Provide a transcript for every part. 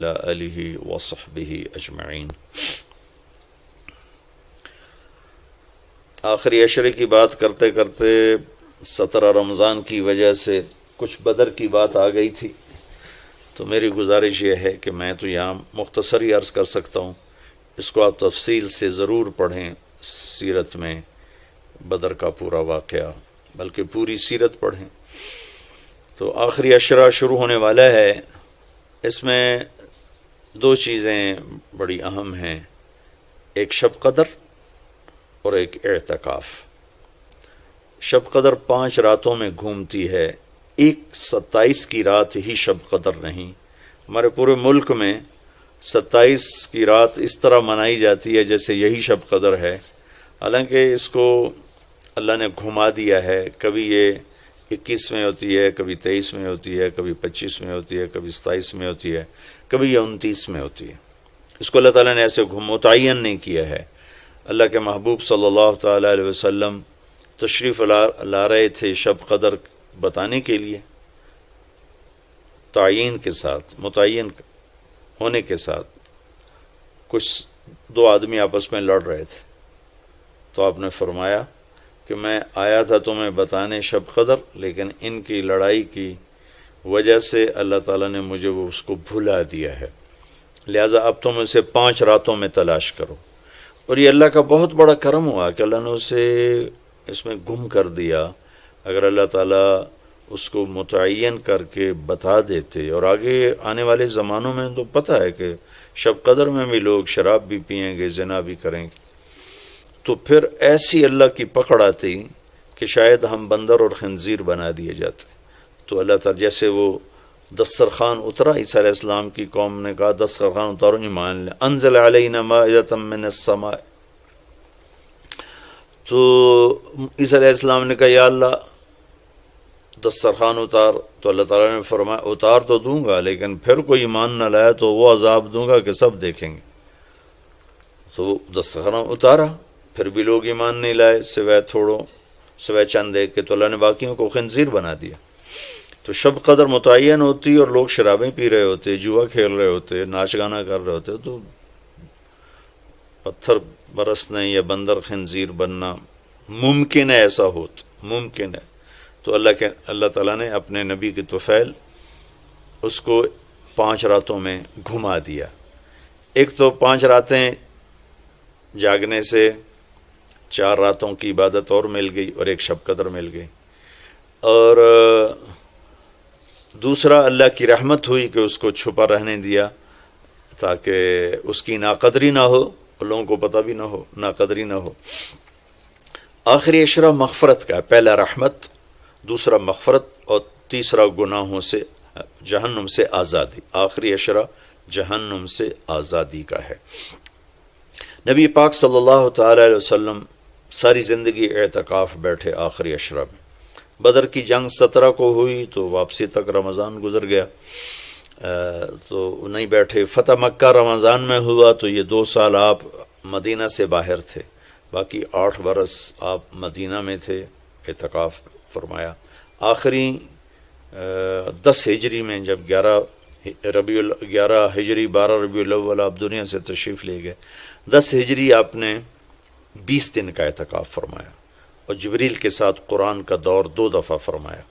آلہ وصحبہ اجمعین۔ آخری عشرے کی بات کرتے کرتے 17 رمضان کی وجہ سے کچھ بدر کی بات آ گئی تھی، تو میری گزارش یہ ہے کہ میں تو یہاں مختصر ہی عرض کر سکتا ہوں، اس کو آپ تفصیل سے ضرور پڑھیں، سیرت میں بدر کا پورا واقعہ بلکہ پوری سیرت پڑھیں۔ تو آخری عشرہ شروع ہونے والا ہے، اس میں دو چیزیں بڑی اہم ہیں، ایک شب قدر اور ایک اعتکاف۔ شب قدر 5 راتوں میں گھومتی ہے، ایک 27 کی رات ہی شب قدر نہیں۔ ہمارے پورے ملک میں 27 کی رات اس طرح منائی جاتی ہے جیسے یہی شب قدر ہے، حالانکہ اس کو اللہ نے گھما دیا ہے، کبھی یہ 21 میں ہوتی ہے، کبھی 23 میں ہوتی ہے، کبھی 25 میں ہوتی ہے، کبھی 27 میں ہوتی ہے، کبھی یہ 29 میں ہوتی ہے۔ اس کو اللہ تعالیٰ نے ایسے متعین نہیں کیا ہے۔ اللہ کے محبوب صلی اللہ تعالیٰ علیہ وسلم تشریف لا رہے تھے شب قدر بتانے کے لیے، تعین کے ساتھ، متعین ہونے کے ساتھ۔ کچھ 2 آدمی آپس میں لڑ رہے تھے، تو آپ نے فرمایا کہ میں آیا تھا تمہیں بتانے شب قدر، لیکن ان کی لڑائی کی وجہ سے اللہ تعالیٰ نے مجھے اس کو بھلا دیا ہے، لہٰذا اب تم اسے 5 راتوں میں تلاش کرو۔ اور یہ اللہ کا بہت بڑا کرم ہوا کہ اللہ نے اسے اس میں گم کر دیا۔ اگر اللہ تعالیٰ اس کو متعین کر کے بتا دیتے، اور آگے آنے والے زمانوں میں تو پتہ ہے کہ شب قدر میں بھی لوگ شراب بھی پئیں گے، زنا بھی کریں گے، تو پھر ایسی اللہ کی پکڑ آتی کہ شاید ہم بندر اور خنزیر بنا دیے جاتے۔ تو اللہ تعالیٰ جیسے وہ دسترخوان اترا، عیسیٰ علیہ السلام کی قوم نے کہا دسترخوان اتارو ایمان لے، انزل علینا مائدۃ من السماء، تو عیسیٰ علیہ السلام نے کہا یا اللہ دسترخوان اتار، تو اللہ تعالیٰ نے فرمایا اتار تو دوں گا، لیکن پھر کوئی ایمان نہ لایا تو وہ عذاب دوں گا کہ سب دیکھیں گے۔ تو دسترخوان اتارا، پھر بھی لوگ ایمان نہیں لائے، سوائے چند ایک کے، تو اللہ نے باقیوں کو خنزیر بنا دیا۔ تو شب قدر متعین ہوتی اور لوگ شرابیں پی رہے ہوتے، جوا کھیل رہے ہوتے، ناچ گانا کر رہے ہوتے، تو پتھر برسنا یا بندر خنزیر بننا ممکن ہے، ایسا ممکن ہے۔ تو اللہ تعالیٰ نے اپنے نبی کی طفیل اس کو 5 راتوں میں گھما دیا۔ ایک تو 5 راتیں جاگنے سے 4 راتوں کی عبادت اور مل گئی، اور ایک شب قدر مل گئی، اور دوسرا اللہ کی رحمت ہوئی کہ اس کو چھپا رہنے دیا تاکہ اس کی ناقدری نہ ہو، اور لوگوں کو پتہ بھی نہ ہو، ناقدری نہ ہو۔ آخری عشرہ مغفرت کا، پہلا رحمت، دوسرا مغفرت، اور تیسرا گناہوں سے، جہنم سے آزادی۔ آخری عشرہ جہنم سے آزادی کا ہے۔ نبی پاک صلی اللہ تعالی علیہ وسلم ساری زندگی اعتکاف بیٹھے آخری عشرہ میں۔ بدر کی جنگ 17 کو ہوئی تو واپسی تک رمضان گزر گیا، تو نہیں بیٹھے۔ فتح مکہ رمضان میں ہوا تو یہ 2 سال آپ مدینہ سے باہر تھے، باقی 8 برس آپ مدینہ میں تھے، اعتکاف فرمایا۔ آخری 10 ہجری میں جب 11 ہجری 12 ربیع الاول آپ دنیا سے تشریف لے گئے، 10 ہجری آپ نے 20 دن کا اعتکاف فرمایا، اور جبریل کے ساتھ قرآن کا دور 2 دفعہ فرمایا۔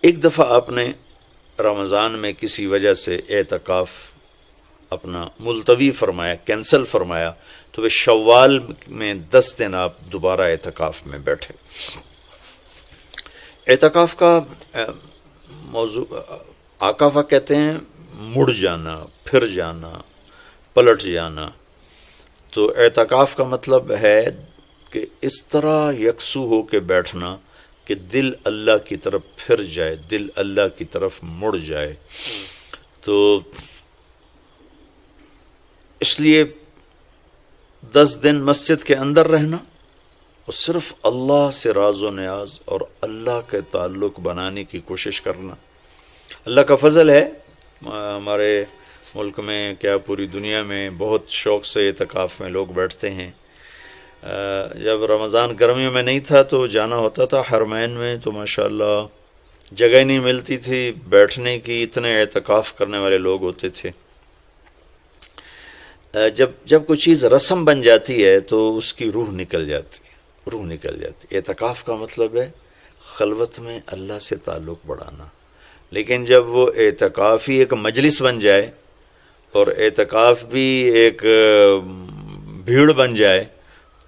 ایک دفعہ آپ نے رمضان میں کسی وجہ سے اعتکاف اپنا ملتوی فرمایا، کینسل فرمایا، تو وہ شوال میں 10 دن آپ دوبارہ اعتکاف میں بیٹھے۔ اعتکاف کا موضوع عاکفہ کہتے ہیں مڑ جانا، پھر جانا، پلٹ جانا۔ تو اعتکاف کا مطلب ہے کہ اس طرح یکسو ہو کے بیٹھنا کہ دل اللہ کی طرف پھر جائے، دل اللہ کی طرف مڑ جائے۔ تو اس لیے 10 دن مسجد کے اندر رہنا اور صرف اللہ سے راز و نیاز اور اللہ کے تعلق بنانے کی کوشش کرنا۔ اللہ کا فضل ہے، ہمارے ملک میں کیا پوری دنیا میں بہت شوق سے اعتکاف میں لوگ بیٹھتے ہیں۔ جب رمضان گرمیوں میں نہیں تھا تو جانا ہوتا تھا حرمین میں، تو ماشاءاللہ جگہ نہیں ملتی تھی بیٹھنے کی، اتنے اعتکاف کرنے والے لوگ ہوتے تھے۔ جب کوئی چیز رسم بن جاتی ہے تو اس کی روح نکل جاتی ہے، روح نکل جاتی ہے۔ اعتکاف کا مطلب ہے خلوت میں اللہ سے تعلق بڑھانا، لیکن جب وہ اعتکاف ہی ایک مجلس بن جائے اور اعتکاف بھی ایک بھیڑ بن جائے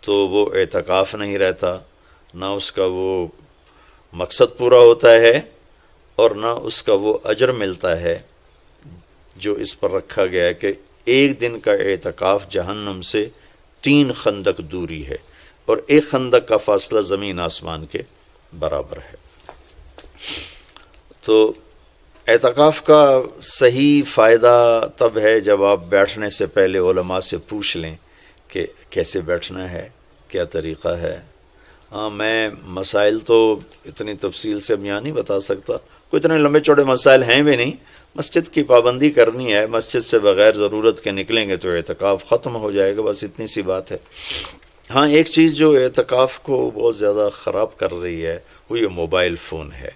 تو وہ اعتکاف نہیں رہتا، نہ اس کا وہ مقصد پورا ہوتا ہے اور نہ اس کا وہ اجر ملتا ہے جو اس پر رکھا گیا ہے کہ ایک دن کا اعتکاف جہنم سے 3 خندق دوری ہے، اور ایک خندق کا فاصلہ زمین آسمان کے برابر ہے۔ تو اعتکاف کا صحیح فائدہ تب ہے جب آپ بیٹھنے سے پہلے علماء سے پوچھ لیں کہ کیسے بیٹھنا ہے، کیا طریقہ ہے۔ ہاں، میں مسائل تو اتنی تفصیل سے اب یہاں نہیں بتا سکتا، کوئی اتنے لمبے چوڑے مسائل ہیں بھی نہیں۔ مسجد کی پابندی کرنی ہے، مسجد سے بغیر ضرورت کے نکلیں گے تو اعتکاف ختم ہو جائے گا، بس اتنی سی بات ہے۔ ہاں، ایک چیز جو اعتکاف کو بہت زیادہ خراب کر رہی ہے وہ یہ موبائل فون ہے۔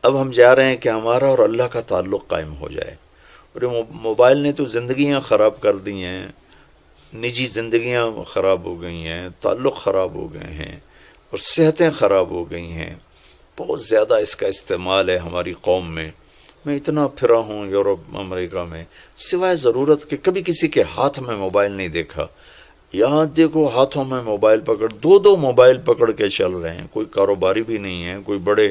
اب ہم چاہ رہے ہیں کہ ہمارا اور اللہ کا تعلق قائم ہو جائے، اور یہ موبائل نے تو زندگیاں خراب کر دی ہیں، نجی زندگیاں خراب ہو گئی ہیں، تعلق خراب ہو گئے ہیں، اور صحتیں خراب ہو گئی ہیں۔ بہت زیادہ اس کا استعمال ہے ہماری قوم میں۔ میں اتنا پھرا ہوں یورپ امریکہ میں، سوائے ضرورت کہ کبھی کسی کے ہاتھ میں موبائل نہیں دیکھا۔ یہاں دیکھو ہاتھوں میں موبائل پکڑ، 2 موبائل پکڑ کے چل رہے ہیں، کوئی کاروباری بھی نہیں ہے، کوئی بڑے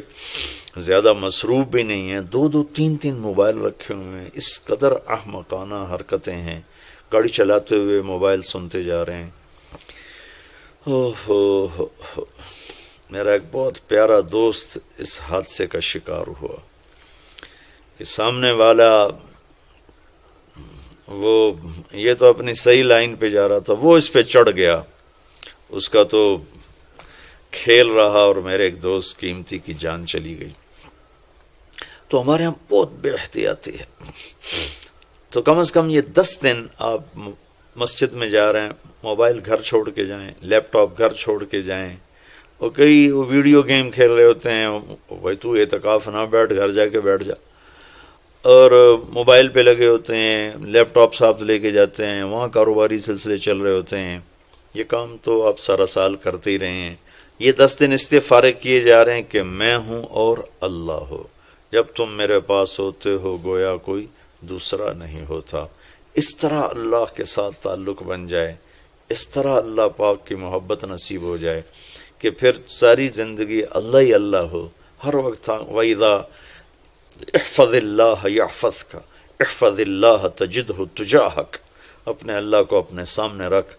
زیادہ مصروف بھی نہیں ہیں، 2 3 موبائل رکھے ہوئے ہیں۔ اس قدر احمقانہ حرکتیں ہیں، گاڑی چلاتے ہوئے موبائل سنتے جا رہے ہیں۔ میرا ایک بہت پیارا دوست اس حادثے کا شکار ہوا کہ سامنے والا وہ یہ تو اپنی صحیح لائن پہ جا رہا تھا، وہ اس پہ چڑھ گیا، اس کا تو کھیل رہا اور میرے ایک دوست قیمتی کی جان چلی گئی۔ تو ہمارے ہاں بہت بے احتیاطی ہے۔ تو کم از کم یہ 10 دن آپ مسجد میں جا رہے ہیں، موبائل گھر چھوڑ کے جائیں، لیپ ٹاپ گھر چھوڑ کے جائیں، اور کئی ویڈیو گیم کھیل رہے ہوتے ہیں، بھائی تو اعتکاف نہ بیٹھ، گھر جا کے بیٹھ جا، اور موبائل پہ لگے ہوتے ہیں، لیپ ٹاپ ساتھ لے کے جاتے ہیں، وہاں کاروباری سلسلے چل رہے ہوتے ہیں۔ یہ کام تو آپ سارا سال کرتے ہی رہے ہیں۔ یہ 10 دن اس لیے فارغ کیے جا رہے ہیں کہ میں ہوں اور اللہ ہو، جب تم میرے پاس ہوتے ہو گویا کوئی دوسرا نہیں ہوتا۔ اس طرح اللہ کے ساتھ تعلق بن جائے، اس طرح اللہ پاک کی محبت نصیب ہو جائے کہ پھر ساری زندگی اللہ ہی اللہ ہو، ہر وقت۔ وَإِذَا احفظ اللہ یحفظک، احفظ اللہ تجدہ تجاہک، اپنے اللہ کو اپنے سامنے رکھ،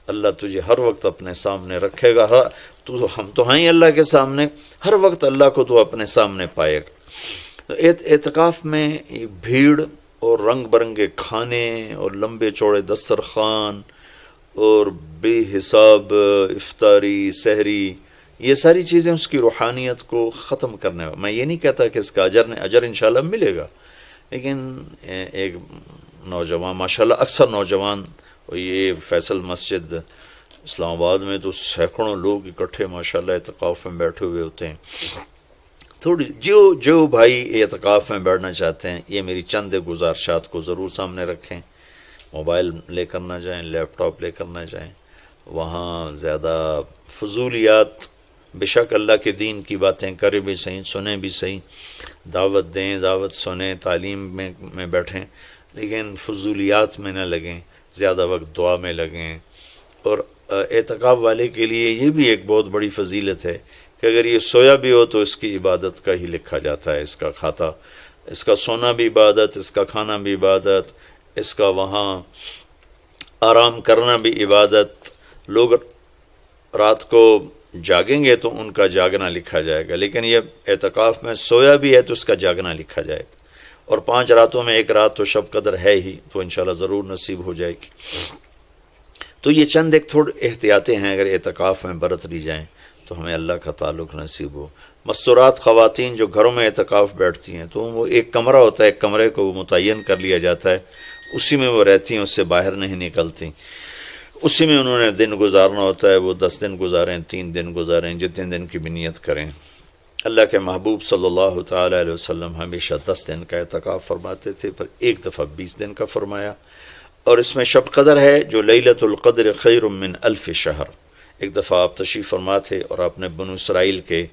اللہ تجھے ہر وقت اپنے سامنے رکھے گا۔ ہم تو ہیں ہی اللہ کے سامنے، ہر وقت اللہ کو تو اپنے سامنے پائے گا۔ اعتکاف میں بھیڑ اور رنگ برنگے کھانے اور لمبے چوڑے دسترخوان اور بے حساب افطاری سحری، یہ ساری چیزیں اس کی روحانیت کو ختم کرنے میں یہ نہیں کہتا کہ اس کا اجر انشاءاللہ ملے گا، لیکن ایک نوجوان ماشاءاللہ اکثر نوجوان، یہ فیصل مسجد اسلام آباد میں تو سینکڑوں لوگ اکٹھے ماشاءاللہ اعتکاف میں بیٹھے ہوئے ہوتے ہیں۔ تھوڑی جو بھائی اعتکاف میں بیٹھنا چاہتے ہیں، یہ میری چند گزارشات کو ضرور سامنے رکھیں۔ موبائل لے کر نہ جائیں، لیپ ٹاپ لے کر نہ جائیں، وہاں زیادہ فضولیات، بے شک اللہ کے دین کی باتیں کریں بھی صحیح، سنیں بھی صحیح، دعوت دیں، دعوت سنیں، تعلیم میں بیٹھیں، لیکن فضولیات میں نہ لگیں، زیادہ وقت دعا میں لگیں۔ اور اعتکاف والے کے لیے یہ بھی ایک بہت بڑی فضیلت ہے کہ اگر یہ سویا بھی ہو تو اس کی عبادت کا ہی لکھا جاتا ہے، اس کا کھاتا، اس کا سونا بھی عبادت، اس کا کھانا بھی عبادت، اس کا وہاں آرام کرنا بھی عبادت۔ لوگ رات کو جاگیں گے تو ان کا جاگنا لکھا جائے گا، لیکن یہ اعتکاف میں سویا بھی ہے تو اس کا جاگنا لکھا جائے گا۔ اور 5 راتوں میں ایک رات تو شب قدر ہے ہی، تو انشاءاللہ ضرور نصیب ہو جائے گی۔ تو یہ چند ایک تھوڑے احتیاطیں ہیں، اگر اعتکاف میں برت لی جائیں تو ہمیں اللہ کا تعلق نصیب ہو۔ مستورات خواتین جو گھروں میں اعتکاف بیٹھتی ہیں تو وہ ایک کمرہ ہوتا ہے، ایک کمرے کو متعین کر لیا جاتا ہے، اسی میں وہ رہتی ہیں، اس سے باہر نہیں نکلتی، اسی میں انہوں نے دن گزارنا ہوتا ہے۔ وہ 10 دن گزاریں، 3 دن گزاریں، جتنے دن کی بھی نیت کریں۔ اللہ کے محبوب صلی اللہ تعالی علیہ وسلم ہمیشہ 10 دن کا اعتکاف فرماتے تھے، پھر ایک دفعہ 20 دن کا فرمایا، اور اس میں شب قدر ہے جو لیلۃ القدر خیر من الف شہر۔ ایک دفعہ آپ تشریف فرما تھے اور آپ نے بنو اسرائیل کے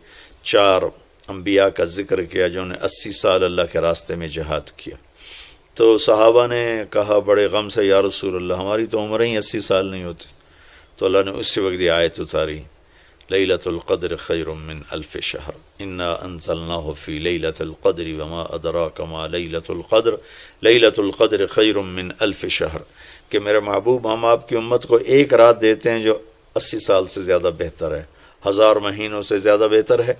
4 انبیاء کا ذکر کیا جنہوں نے 80 سال اللہ کے راستے میں جہاد کیا، تو صحابہ نے کہا بڑے غم سے، یا رسول اللہ ہماری تو عمریں ہی 80 سال نہیں ہوتی، تو اللہ نے اسی وقت یہ آیت اتاری، لیلۃ القدر خیر من الف شہر انا انزلناہ فی لیلۃ القدر وما ادراک ما لیلۃ القدر لیلۃ القدر خیر من الف شہر، کہ میرے محبوب ہم آپ کی امت کو ایک رات دیتے ہیں جو 80 سال سے زیادہ بہتر ہے، 1000 مہینوں سے زیادہ بہتر ہے،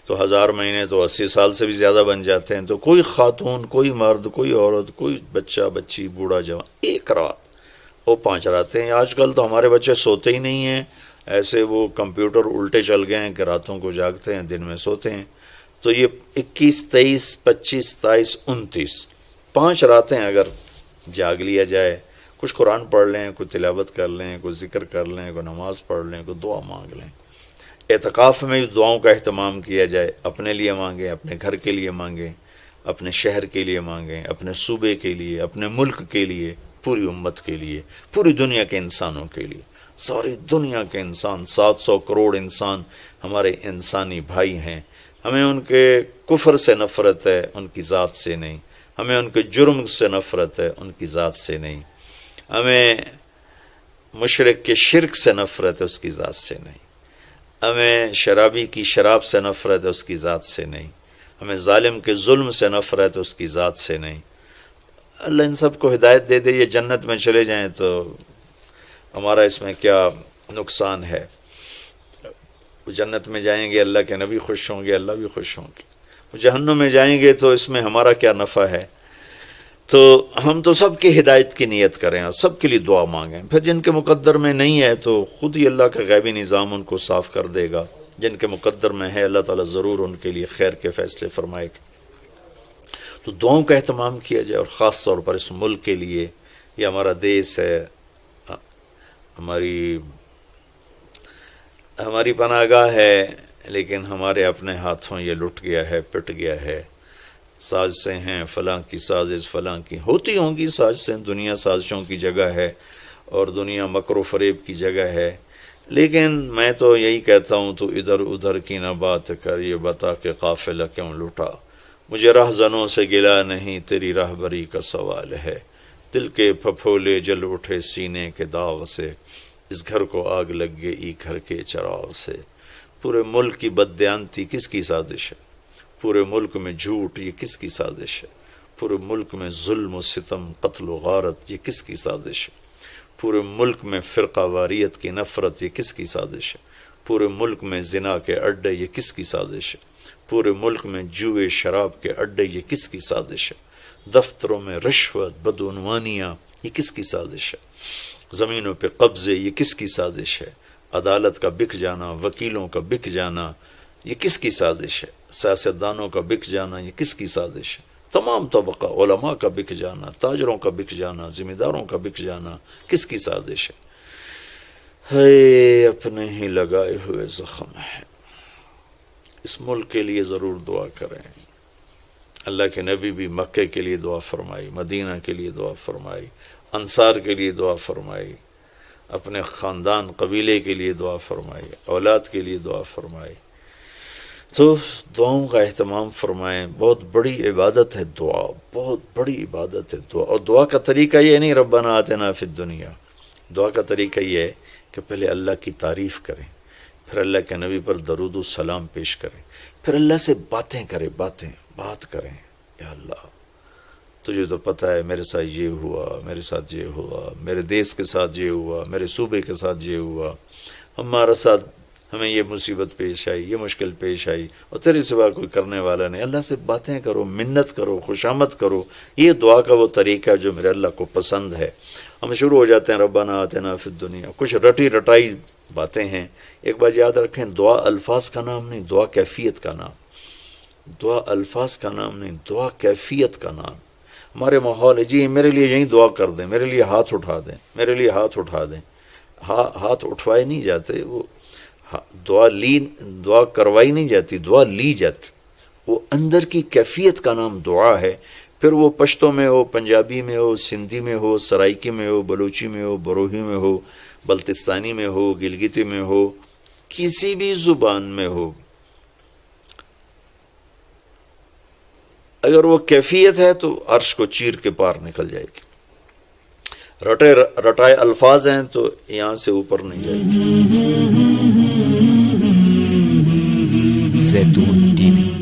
تو 1000 مہینے تو 80 سال سے بھی زیادہ بن جاتے ہیں، تو کوئی خاتون، کوئی مرد، کوئی عورت، کوئی بچہ بچی، بوڑھا جوان، ایک رات، وہ 5 راتیں۔ آج کل تو ہمارے بچے سوتے ہی نہیں ہیں، ایسے وہ کمپیوٹر الٹے چل گئے ہیں کہ راتوں کو جاگتے ہیں، دن میں سوتے ہیں، تو یہ 21، 23، 25، 27، 29 5 راتیں اگر جاگ لیا جائے، کچھ قرآن پڑھ لیں، کوئی تلاوت کر لیں، کوئی ذکر کر لیں، کوئی نماز پڑھ لیں، کوئی دعا مانگ لیں، اعتکاف میں دعاؤں کا اہتمام کیا جائے، اپنے لیے مانگیں، اپنے گھر کے لیے مانگیں، اپنے شہر کے لیے مانگیں، اپنے صوبے کے لیے، اپنے ملک کے لیے، پوری امت کے لیے، پوری دنیا کے انسانوں کے لیے، ساری دنیا کے انسان، 700 کروڑ انسان ہمارے انسانی بھائی ہیں، ہمیں ان کے کفر سے نفرت ہے، ان کی ذات سے نہیں، ہمیں ان کے جرم سے نفرت ہے، ان کی ذات سے نہیں، ہمیں مشرک کے شرک سے نفرت ہے، اس کی ذات سے نہیں، ہمیں شرابی کی شراب سے نفرت ہے، اس کی ذات سے نہیں، ہمیں ظالم کے ظلم سے نفرت ہے، اس کی ذات سے نہیں۔ اللہ ان سب کو ہدایت دے دے، یہ جنت میں چلے جائیں تو ہمارا اس میں کیا نقصان ہے؟ وہ جنت میں جائیں گے، اللہ کے نبی خوش ہوں گے، اللہ بھی خوش ہوں گے، وہ جہنم میں جائیں گے تو اس میں ہمارا کیا نفع ہے؟ تو ہم تو سب کی ہدایت کی نیت کریں اور سب کے لیے دعا مانگیں، پھر جن کے مقدر میں نہیں ہے تو خود ہی اللہ کا غیبی نظام ان کو صاف کر دے گا، جن کے مقدر میں ہے اللہ تعالیٰ ضرور ان کے لیے خیر کے فیصلے فرمائے گا۔ تو دعاؤں کا اہتمام کیا جائے، اور خاص طور پر اس ملک کے لیے، یہ ہمارا دیس ہے، ہماری پناہ گاہ ہے، لیکن ہمارے اپنے ہاتھوں یہ لٹ گیا ہے، پٹ گیا ہے، سازشیں ہیں، فلاں کی سازش، فلاں کی ہوتی ہوں گی سازشیں، دنیا سازشوں کی جگہ ہے اور دنیا مکر و فریب کی جگہ ہے، لیکن میں تو یہی کہتا ہوں تو ادھر ادھر کی نہ بات کر، یہ بتا کہ قافلہ کیوں لٹا، مجھے رہزنوں سے گلا نہیں، تیری راہبری کا سوال ہے، دل کے پھپھولے جل اٹھے سینے کے داغ سے، اس گھر کو آگ لگ گئی گھر کے چراغ سے، پورے ملک کی بددیانتی کس کی سازش ہے؟ پورے ملک میں جھوٹ یہ کس کی سازش ہے؟ پورے ملک میں ظلم و ستم، قتل و غارت یہ کس کی سازش ہے؟ پورے ملک میں فرقہ واریت کی نفرت یہ کس کی سازش ہے؟ پورے ملک میں زنا کے اڈے یہ کس کی سازش ہے؟ پورے ملک میں جوئے شراب کے اڈے یہ کس کی سازش ہے؟ دفتروں میں رشوت، بدعنوانیاں یہ کس کی سازش ہے؟ زمینوں پہ قبضے یہ کس کی سازش ہے؟ عدالت کا بک جانا، وکیلوں کا بک جانا یہ کس کی سازش ہے؟ سیاستدانوں کا بک جانا یہ کس کی سازش ہے؟ تمام طبقہ علماء کا بک جانا، تاجروں کا بک جانا، ذمہ داروں کا بک جانا کس کی سازش ہے؟ ہے اپنے ہی لگائے ہوئے زخم ہے۔ اس ملک کے لیے ضرور دعا کریں۔ اللہ کے نبی بھی مکے کے لیے دعا فرمائی، مدینہ کے لیے دعا فرمائی، انصار کے لیے دعا فرمائی، اپنے خاندان قبیلے کے لیے دعا فرمائی، اولاد کے لیے دعا فرمائی۔ تو دعاؤں کا اہتمام فرمائیں، بہت بڑی عبادت ہے دعا، بہت بڑی عبادت ہے دعا۔ اور دعا کا طریقہ یہ نہیں ربنا آتنا فی الدنیا، دعا کا طریقہ یہ ہے کہ پہلے اللہ کی تعریف کریں، پھر اللہ کے نبی پر درود و سلام پیش کریں، پھر اللہ سے باتیں کریں، بات کریں، یا اللہ تجھے تو پتہ ہے میرے ساتھ یہ ہوا، میرے ساتھ یہ ہوا، میرے دیس کے ساتھ یہ ہوا، میرے صوبے کے ساتھ یہ ہوا، ہمارا ساتھ ہمیں یہ مصیبت پیش آئی، یہ مشکل پیش آئی، اور تیرے سوا کوئی کرنے والا نہیں۔ اللہ سے باتیں کرو، منت کرو، خوشامد کرو، یہ دعا کا وہ طریقہ ہے جو میرے اللہ کو پسند ہے۔ ہم شروع ہو جاتے ہیں ربنا آتنا فی الدنیا، کچھ رٹی رٹائی باتیں ہیں۔ ایک بات یاد رکھیں، دعا الفاظ کا نام نہیں، دعا کیفیت کا نام، دعا الفاظ کا نام نہیں، دعا کیفیت کا نام۔ ہمارے ماحول ہے جی میرے لیے یہیں دعا کر دیں، میرے لیے ہاتھ اٹھا دیں، میرے لیے ہاتھ اٹھا دیں، ہاتھ اٹھوائے نہیں جاتے، وہ دعا کروائی نہیں جاتی، دعا لی جاتی، وہ اندر کی کیفیت کا نام دعا ہے۔ پھر وہ پشتو میں ہو، پنجابی میں ہو، سندھی میں ہو، سرائکی میں ہو، بلوچی میں ہو، بروہی میں ہو، بلتستانی میں ہو، گلگتی میں ہو، کسی بھی زبان میں ہو، اگر وہ کیفیت ہے تو عرش کو چیر کے پار نکل جائے گی۔ رٹائے الفاظ ہیں تو یہاں سے اوپر نہیں جائے گی۔ زیتون ٹی وی